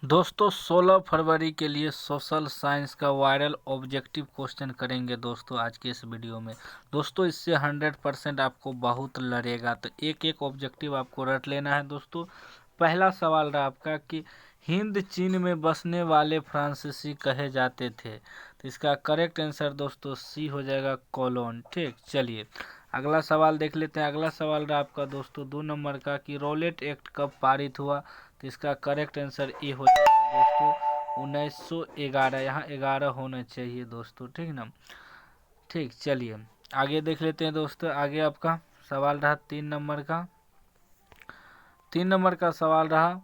दोस्तों 16 फरवरी के लिए सोशल साइंस का वायरल ऑब्जेक्टिव क्वेश्चन करेंगे दोस्तों आज के इस वीडियो में। दोस्तों इससे 100% आपको बहुत लड़ेगा, तो एक एक ऑब्जेक्टिव आपको रट लेना है। दोस्तों पहला सवाल रहा आपका कि हिंद चीन में बसने वाले फ्रांसीसी कहे जाते थे, तो इसका करेक्ट आंसर दोस्तों सी हो जाएगा कॉलोन। ठीक, चलिए अगला सवाल देख लेते हैं। अगला सवाल रहा आपका दोस्तों 2 नंबर का कि रॉलेट एक्ट कब पारित हुआ, तो इसका करेक्ट आंसर ए हो जाएगा दोस्तों 1911। यहाँ 11 होना चाहिए दोस्तों, ठीक ना। ठीक, चलिए आगे देख लेते हैं दोस्तों। आगे आपका सवाल रहा 3 नंबर का। 3 नंबर का सवाल रहा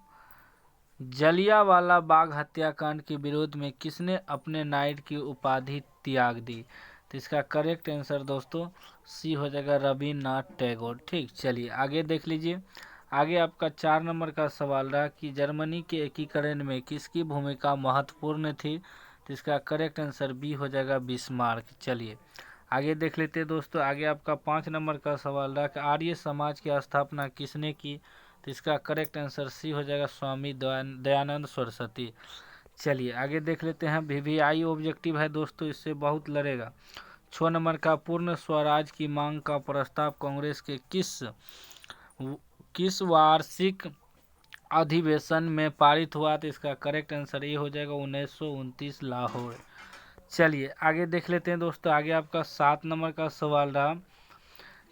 जलियांवाला बाग हत्याकांड के विरोध में किसने अपने नाइट की उपाधि त्याग दी, तो इसका करेक्ट आंसर दोस्तों सी हो जाएगा रविन्द्रनाथ टैगोर। ठीक, चलिए आगे देख लीजिए। आगे आपका 4 नंबर का सवाल रहा कि जर्मनी के एकीकरण में किसकी भूमिका महत्वपूर्ण थी, तो इसका करेक्ट आंसर बी हो जाएगा बिस्मार्क। चलिए आगे देख लेते हैं दोस्तों। आगे आपका 5 नंबर का सवाल रहा कि आर्य समाज की स्थापना किसने की, तो इसका करेक्ट आंसर सी हो जाएगा स्वामी दयानंद सरस्वती। चलिए आगे देख लेते हैं। वीवीआई ऑब्जेक्टिव है दोस्तों, इससे बहुत लड़ेगा। 6 नंबर का पूर्ण स्वराज की मांग का प्रस्ताव कांग्रेस के किस वार्षिक अधिवेशन में पारित हुआ, तो इसका करेक्ट आंसर ये हो जाएगा 1929 लाहौर। चलिए आगे देख लेते हैं दोस्तों। आगे आपका 7 नंबर का सवाल रहा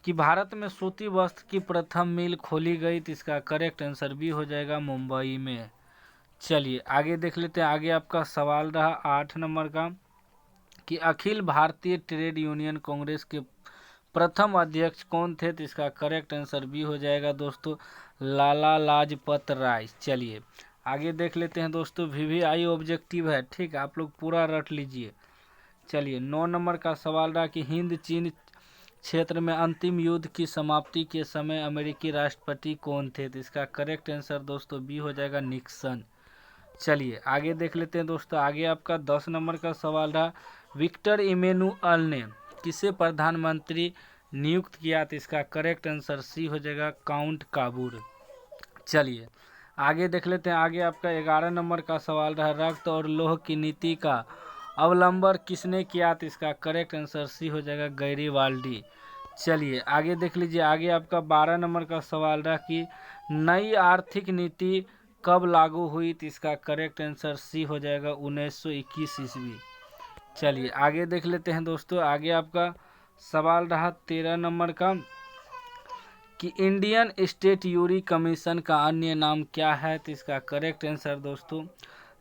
कि भारत में सूती वस्त्र की प्रथम मिल खोली गई, तो इसका करेक्ट आंसर भी हो जाएगा मुंबई में। चलिए आगे देख लेते हैं। आगे आपका सवाल रहा 8 नंबर का कि अखिल भारतीय ट्रेड यूनियन कांग्रेस के प्रथम अध्यक्ष कौन थे, तो इसका करेक्ट आंसर भी हो जाएगा दोस्तों लाला लाजपत राय। चलिए आगे देख लेते हैं दोस्तों। वीवीआई ऑब्जेक्टिव है, ठीक, आप लोग पूरा रट लीजिए। चलिए 9 नंबर का सवाल रहा कि हिंद चीन क्षेत्र में अंतिम युद्ध की समाप्ति के समय अमेरिकी राष्ट्रपति कौन थे, तो इसका करेक्ट आंसर दोस्तों बी हो जाएगा निक्सन। चलिए आगे देख लेते हैं दोस्तों। आगे आपका 10 नंबर का सवाल रहा विक्टर इमैनुअल ने किसे प्रधानमंत्री नियुक्त किया, तो इसका करेक्ट आंसर सी हो जाएगा काउंट काबूर। चलिए आगे देख लेते हैं। आगे आपका 11 नंबर का सवाल रहा रक्त और लौह की नीति का अवलंबन किसने किया, तो इसका करेक्ट आंसर सी हो जाएगा गैरीवाल्डी। चलिए आगे देख लीजिए। आगे आपका 12 नंबर का सवाल रहा कि नई आर्थिक नीति कब लागू हुई, तो इसका करेक्ट आंसर सी हो जाएगा 1921 ईस्वी। चलिए आगे देख लेते हैं दोस्तों। आगे आपका सवाल रहा 13 नंबर का कि इंडियन स्टेट यूरी कमीशन का अन्य नाम क्या है, तो इसका करेक्ट आंसर दोस्तों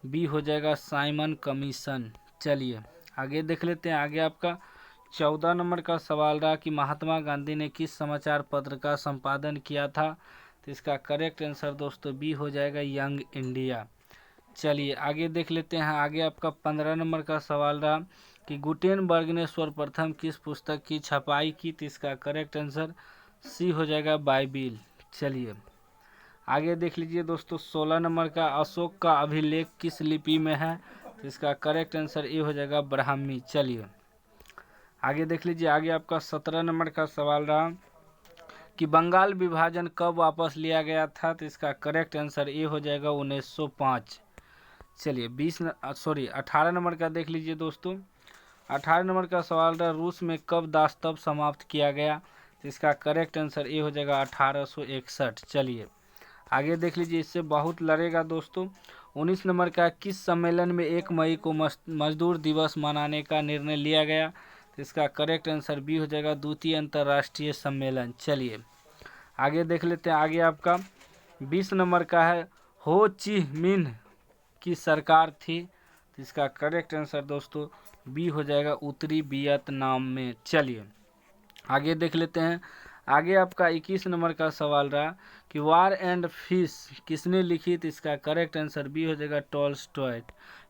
बी हो जाएगा साइमन कमीशन। चलिए आगे देख लेते हैं। आगे आपका 14 नंबर का सवाल रहा कि महात्मा गांधी ने किस समाचार पत्र का संपादन किया था, तो इसका करेक्ट आंसर दोस्तों बी हो जाएगा यंग इंडिया। चलिए आगे देख लेते हैं। आगे आपका 15 नंबर का सवाल रहा कि गुटेनबर्ग ने सर्वप्रथम किस पुस्तक की छपाई की, तो इसका करेक्ट आंसर सी हो जाएगा बाइबिल। चलिए आगे देख लीजिए दोस्तों। 16 नंबर का अशोक का अभिलेख किस लिपि में है, तो इसका करेक्ट आंसर ये हो जाएगा ब्राह्मी। चलिए आगे देख लीजिए। आगे आपका 17 नंबर का सवाल रहा कि बंगाल विभाजन कब वापस लिया गया था, तो इसका करेक्ट आंसर ये हो जाएगा 1905। चलिए 18 नंबर का देख लीजिए दोस्तों। 18 नंबर का सवाल रहा रूस में कब दास्तव समाप्त किया गया, तो इसका करेक्ट आंसर ये हो जाएगा 1861। चलिए आगे देख लीजिए, इससे बहुत लड़ेगा दोस्तों। 19 नंबर का किस सम्मेलन में 1 मई को मजदूर दिवस मनाने का निर्णय लिया गया, तो इसका करेक्ट आंसर बी हो जाएगा द्वितीय अंतर्राष्ट्रीय सम्मेलन। चलिए आगे देख लेते हैं। आगे आपका 20 नंबर का है हो ची मिन्ह की सरकार थी, तो इसका करेक्ट आंसर दोस्तों बी हो जाएगा उत्तरी वियतनाम में। चलिए आगे देख लेते हैं। आगे आपका 21 नंबर का सवाल रहा कि वार एंड फिश किसने लिखी, तो इसका करेक्ट आंसर बी हो जाएगा टॉल्स्टॉय।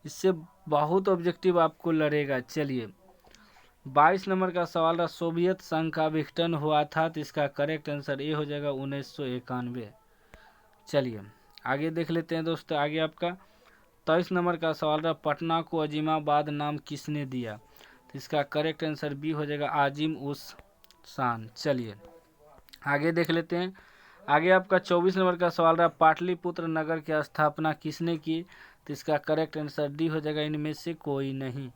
इससे बहुत ऑब्जेक्टिव आपको लड़ेगा। चलिए 22 नंबर का सवाल रहा सोवियत संघ का विघटन हुआ था, तो इसका करेक्ट आंसर ये हो जाएगा 1991। चलिए आगे देख लेते हैं दोस्तों। आगे आपका 23 नंबर का सवाल रहा पटना को अजीमाबाद नाम किसने दिया, तो इसका करेक्ट आंसर बी हो जाएगा आजिम उस शान। चलिए आगे देख लेते हैं। आगे आपका 24 नंबर का सवाल रहा पाटलिपुत्र नगर की स्थापना किसने की, तो इसका करेक्ट आंसर डी हो जाएगा, इनमें से कोई नहीं।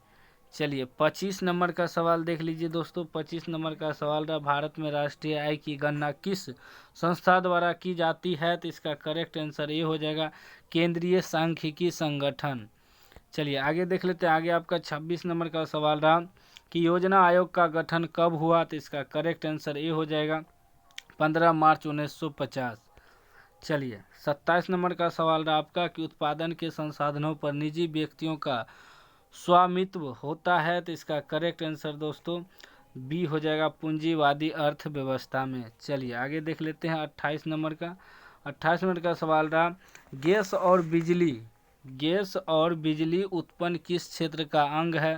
चलिए 25 नंबर का सवाल देख लीजिए दोस्तों। 25 नंबर का सवाल रहा, भारत में राष्ट्रीय आय की गणना किस संस्था द्वारा की जाती है? तो इसका करेक्ट आंसर ये हो जाएगा, केंद्रीय सांख्यिकी संगठन। चलिए आगे देख लेते हैं। आगे आपका 26 नंबर का सवाल रहा कि योजना आयोग का गठन कब हुआ? तो इसका करेक्ट आंसर ये हो जाएगा 15 मार्च 1950। चलिए 27 नंबर का सवाल रहा आपका कि उत्पादन के संसाधनों पर निजी व्यक्तियों का स्वामित्व होता है? तो इसका करेक्ट आंसर दोस्तों बी हो जाएगा, पूंजीवादी अर्थव्यवस्था में। चलिए आगे देख लेते हैं 28 नंबर का। 28 नंबर का सवाल रहा, गैस और बिजली उत्पन्न किस क्षेत्र का अंग है?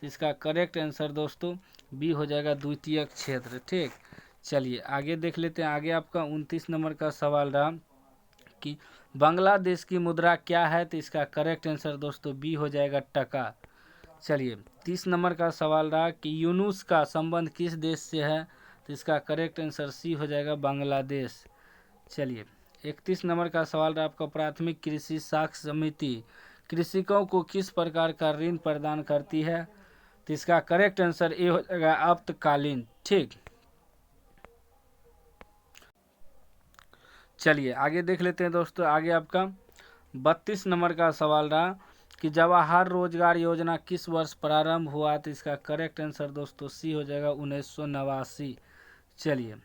तो इसका करेक्ट आंसर दोस्तों बी हो जाएगा, द्वितीयक क्षेत्र। ठीक, चलिए आगे देख लेते हैं। आगे आपका 29 नंबर का सवाल रहा कि बांग्लादेश की मुद्रा क्या है? तो इसका करेक्ट आंसर दोस्तों बी हो जाएगा, टका। चलिए 30 नंबर का सवाल रहा कि यूनुस का संबंध किस देश से है? तो इसका करेक्ट आंसर सी हो जाएगा, बांग्लादेश। चलिए 31 नंबर का सवाल रहा आपका, प्राथमिक कृषि साख समिति कृषकों को किस प्रकार का ऋण प्रदान करती है? तो इसका करेक्ट आंसर ए हो जाएगा, आपातकालीन। ठीक, चलिए आगे देख लेते हैं दोस्तों। आगे आपका 32 नंबर का सवाल रहा कि जवाहर रोजगार योजना किस वर्ष प्रारंभ हुआ? तो इसका करेक्ट आंसर दोस्तों सी हो जाएगा, 1989। चलिए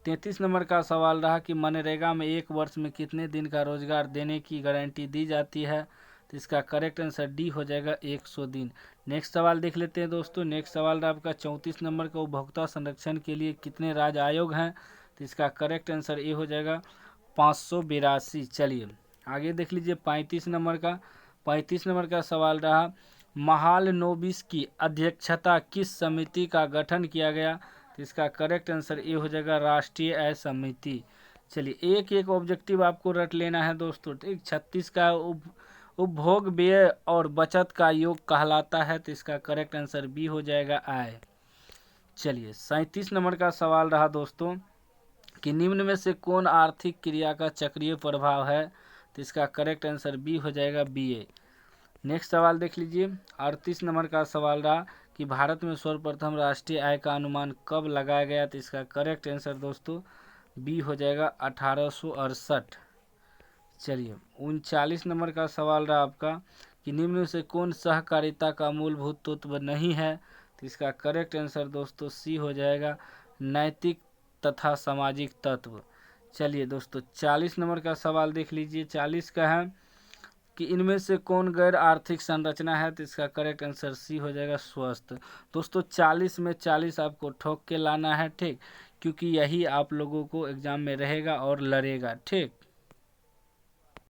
33 नंबर का सवाल रहा कि मनरेगा में एक वर्ष में कितने दिन का रोजगार देने की गारंटी दी जाती है? तो इसका करेक्ट आंसर डी हो जाएगा, 100 दिन। नेक्स्ट सवाल देख लेते हैं दोस्तों। नेक्स्ट सवाल रहा आपका 34 नंबर का, उपभोक्ता संरक्षण के लिए कितने राज्य आयोग हैं? तो इसका करेक्ट आंसर ए हो जाएगा, 582। चलिए आगे देख लीजिए 35 नंबर का। 35 नंबर का सवाल रहा, महालनोबिस की अध्यक्षता किस समिति का गठन किया गया? तो इसका करेक्ट आंसर ए हो जाएगा, राष्ट्रीय आय समिति। चलिए एक एक ऑब्जेक्टिव आपको रट लेना है दोस्तों। ठीक, 36 का उपभोग व्यय और बचत का योग कहलाता है? तो इसका करेक्ट आंसर बी हो जाएगा, आय। चलिए 37 नंबर का सवाल रहा दोस्तों कि निम्न में से कौन आर्थिक क्रिया का चक्रीय प्रभाव है? तो इसका करेक्ट आंसर बी हो जाएगा, बी ए। नेक्स्ट सवाल देख लीजिए। 38 नंबर का सवाल रहा कि भारत में सर्वप्रथम राष्ट्रीय आय का अनुमान कब लगाया गया? तो इसका करेक्ट आंसर दोस्तों बी हो जाएगा, 1868। चलिए 39 नंबर का सवाल रहा आपका कि निम्न में से कौन सहकारिता का मूलभूत तत्व नहीं है? तो इसका करेक्ट आंसर दोस्तों सी हो जाएगा, नैतिक तथा सामाजिक तत्व। चलिए दोस्तों 40 नंबर का सवाल देख लीजिए। 40 का है कि इनमें से कौन गैर आर्थिक संरचना है? तो इसका करेक्ट आंसर सी हो जाएगा, स्वस्थ। दोस्तों 40 में 40 आपको ठोक के लाना है। ठीक, क्योंकि यही आप लोगों को एग्जाम में रहेगा और लड़ेगा। ठीक।